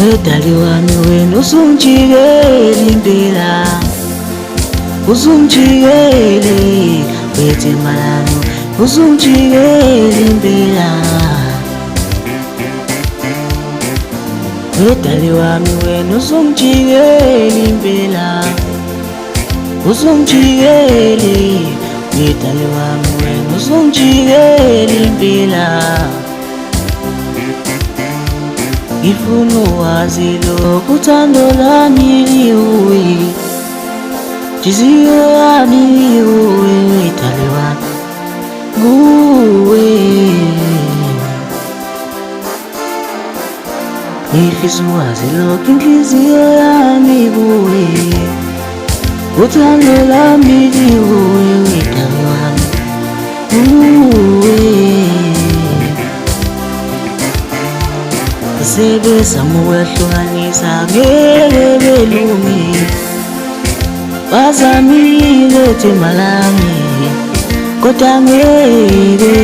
Wedali wami wena usungijikela impela, usungijikele wethemba lami, usungijikela impela. Wedali wami wena usungijikela impela, usungijikele wedali wami wena usungijikela impela. Ngifuna wazi lokhu uthando lami liwe, inhliziyo yami liwe wedali wami kuwe. Ngifisa wazi lokhu inhliziyo yami kuwe, uthando lami liwe wedali wami kuwe. Sebezama ukwehlukanisa ngeke belunge, bazamile ithemba lami kodwa ngeke.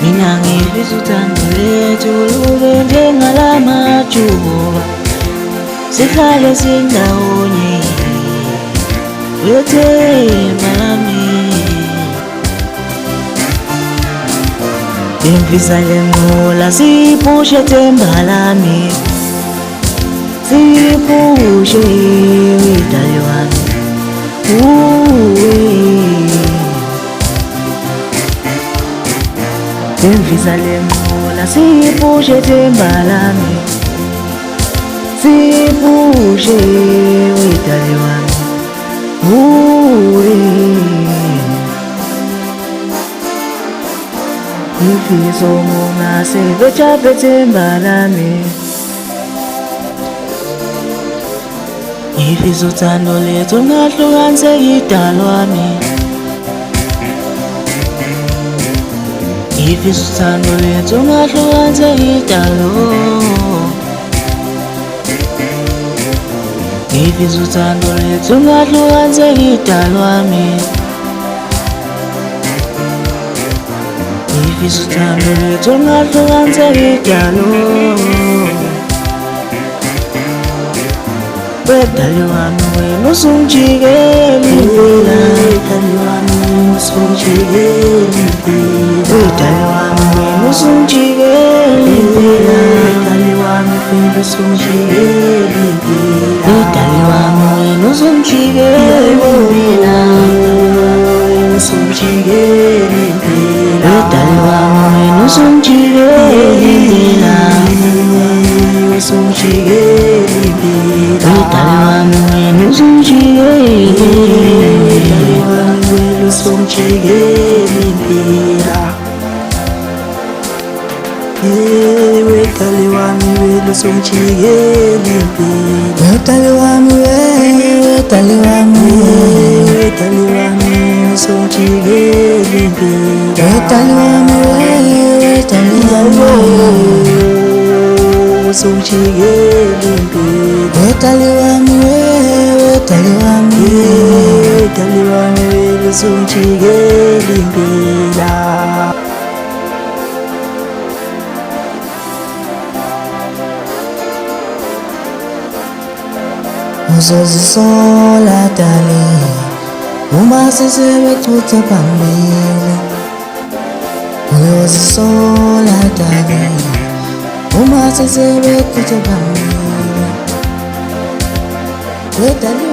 Mina ngifisa uthando lethu lube njengalamajuba, sihlale sindawonye wethemba lami. Ngifisa lenqola siyiphushe ithemba lami, siyiphushe wedali wami kuwe. Ngifisa lenqola siyiphushe ithemba lami, siyiphushe wedali wami kuwe. Ngifisa ungase bejaphe ithemba lami, ngifisa uthando lethu lungahlukaniseki idalo wami. Ngifisa uthando lethu lungahlukaniseki idalo, ngifisa uthando lethu lungahlukaniseki idalo wami. Ngifisa uthando lethu lungahlukaniseki idalo, wedali wami wena usungijikela impela, wedali wami wena usungijikela impela, wedali wami wena usungijikela impela, wedali wami wena usungijikela impela, wedali wami wena usungijikela impela, usungijikela impela, wedali wami wena usungijikela impela, usungijikela impela, wedali wami wena usungijikela impela. Wedali wami wena usungijikela impela, wedali wami wedali wami wedali wami usungijikela impela, wedali wami wedali wami usungijikela impela, wedali wami wedali wami wedali wami usungijikela impela. Uzozisola dali uma sesebethutha phambili, uyozisola dali uma sesebethutha phambili, wedali